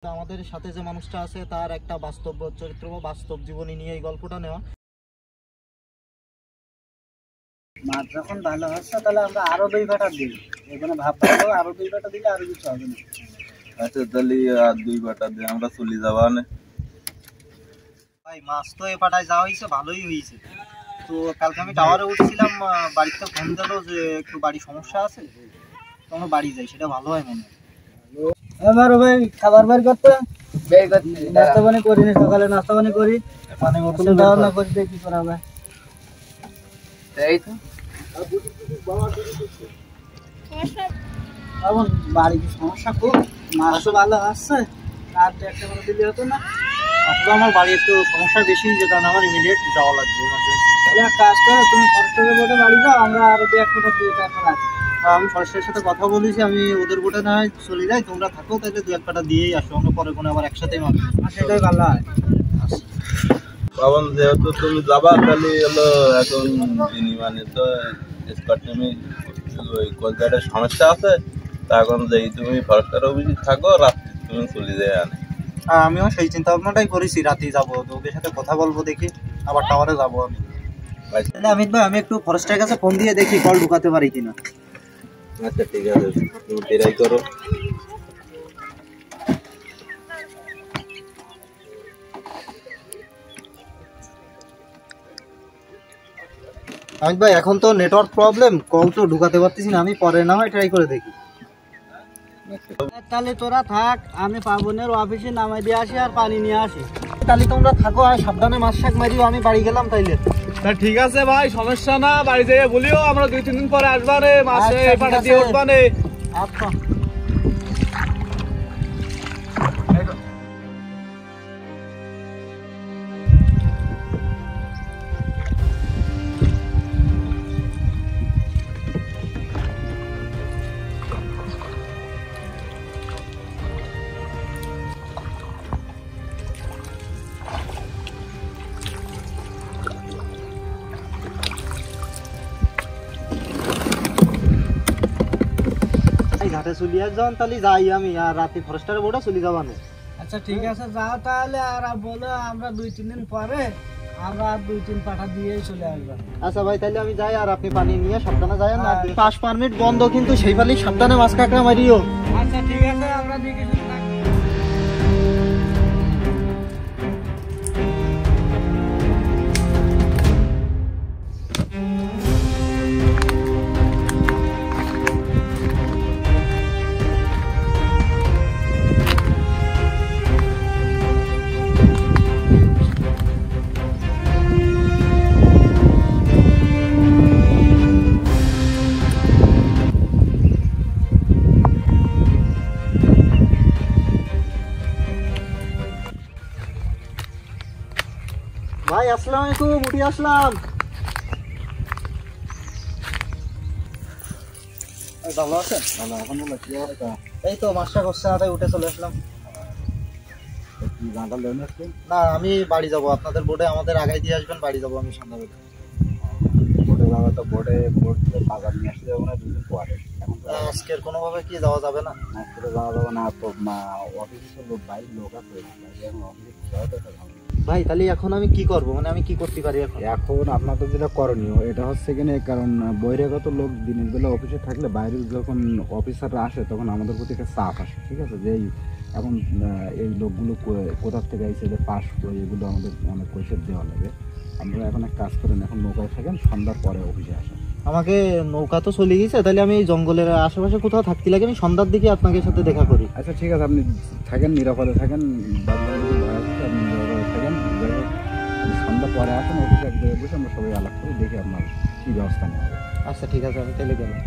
আমাদের সাথে যে মানুষটা আছে তার একটা বাস্তব চরিত্র বা বাস্তব জীবনী নিয়ে এই গল্পটা নেওয়া। মাছ যখন ভালো হচ্ছে তাহলে আমরা আরো 2 কাটা দিই, এখানে ভাববো আরো 2 কাটা দিলে আরো কিছু হবে না। আচ্ছা তাহলে আর 2 বাটা দিয়ে আমরা চলে যাবা না। ভাই মাছ তো এ পাটায় যাওয়া হয়েছে, ভালোই হয়েছে। তো কালকে আমি টাওয়ারে উঠেছিলাম, বাড়িতে ফোন দিল যে একটু বাড়ি সমস্যা আছে, তো আমরা বাড়ি যাই, সেটা ভালো হয় মনে হয়। আমার ভাই খাবার বার করতে নাস্তা পানি করি না, সকালে নাস্তা পানি করি, পানি বোতল দাও না করে দেখি করা হবে। এই তো এখন বাড়ি কি সমস্যা খুব, মাছও ভালো আসছে, আর একটা করে দিলে হতো না। আসলে আমার বাড়ি একটু সমস্যা বেশি, যে কারণে আমার ইমিডিয়েট যাওয়া লাগবে। তাহলে এক কাজ করো, তুমি ফরেস্টের বোটে বাড়ি যাও, আমরা আরো 2-1 ফুটা দিয়ে এখন আছি। আমি ফরেস্টের সাথে কথা বলেছি, আমি ওদের বোটে না হয় চলে যাই, তোমরা থাকো, তাহলে 2-1 কাটা দিয়েই আসো, আমরা পরে কোনো আবার একসাথেই মাছ। সেটাই ভালো হয়। পাবন যেহেতু তুমি যাবা তাহলে হলো এখন মানে তো স্কট নেমে ওই কোলকাতার সমস্যা আছে, তা এখন যেই তুমি ফরেস্টার অফিসে থাকো, রাত্রি তুমি চলে যায় আনে। আমিও সেই চিন্তা ভাবনাটাই করেছি, রাতে যাবো, তো ওদের সাথে কথা বলবো, দেখি আবার টাওয়ারে যাবো আমি। তাহলে অমিত ভাই, আমি একটু ফরেস্টের কাছে ফোন দিয়ে দেখি কল ঢুকাতে পারি কিনা। আচ্ছা ঠিক আছে, তুমি ট্রাই করো। অমিত ভাই, এখন তো নেটওয়ার্ক প্রবলেম, কল তো ঢুকাতে পারতেছি না, আমি পরে না হয় ট্রাই করে দেখি। তাহলে তোরা থাক, আমি পাবনের অফিসে নামাই দিয়ে আসি আর পানি নিয়ে আসি। তাহলে তোমরা থাকো, আর সাবধানে মাছ শাক মারিও, আমি বাড়ি গেলাম তাইলে। ঠিক আছে ভাই, সমস্যা না, বাড়ি যেয়ে বলিও আমরা 2-3 দিন পরে আসবানে, মাছে পাটা দিয়ে উঠবানে। আচ্ছা ঘাটে চলিয়ে যান, তাহলে যাই আমি, আর রাতে ফরেস্টারের বোর্ডে চলে যাবানো। আচ্ছা ঠিক আছে, যাও তাহলে। আর বলো আমরা 2-3 দিন পরে আমরা 2-3 পাঠা দিয়েই চলে আসবো। আচ্ছা ভাই, তাহলে আমি যাই, আর আপনি পানি নিয়ে সাবধানে যাই না। পাস পারমিট বন্ধ, কিন্তু সেই ফালি সাবধানে মাছ কাঁকড়া মারিও। আচ্ছা ঠিক আছে, আমরা দেখে শুনে থাকবো। ভাই আসসালামু আলাইকুম, উঠে আসলাম। ভালো আছেন? ভালো, এখন বলো কি অবস্থা? এই তো মাছটা করছে, তাই উঠে চলে আসলাম। কি গাঁটা লেন আসছে? না, আমি বাড়ি যাব, আপনাদের বোর্ডে আমাদের আগাই দিয়ে আসবেন, বাড়ি যাব আমি সন্ধ্যাবেলা। বোটে যাওয়া তো বোটে বোট থেকে বাজার নিয়ে আসতে যাবো না 2 দিন পরে। এখন তো আজকের কোনোভাবে কি যাওয়া যাবে না? আজকে যাওয়া যাবে না, তো অফিসে লোক বাইরে লোক আছে, এখন অফিসে যাওয়া তো একটা ঝামেলা। ভাই তাহলে এখন আমি কি করব, মানে আমি কি করতে পারি এখন? এখন আপনাদের যেটা করণীয় এটা হচ্ছে কিনা, কারণ বহিরাগত লোক দিনের বেলা অফিসে থাকলে বাইরে যখন অফিসাররা আসে তখন আমাদের প্রতি একটা চাপ আসে, ঠিক আছে, যে এখন এই লোকগুলো কোথা থেকে আইসে, যে পাস বই এগুলো আমাদের অনেক পয়সা দেওয়া লাগে। আমরা এখন এক কাজ করেন, এখন নৌকায় থাকেন, সন্ধ্যার পরে অফিসে আসেন। আমাকে নৌকা তো চলে গেছে, তাহলে আমি এই জঙ্গলের আশেপাশে কোথাও থাকতে লাগে, আমি সন্ধ্যার দিকে আপনাদের সাথে দেখা করি। আচ্ছা ঠিক আছে, আপনি থাকেন, নিরাপদে থাকেন, আপনি নিরাপদে থাকেন, যাই হোক আপনি সন্ধ্যা পরে আসেন অফিসে, এক জায়গায় বসে আমরা সবাই আলাপ করে দেখি আপনার কী ব্যবস্থা নেওয়া হবে। আচ্ছা ঠিক আছে, আমি তাহলে গেলাম।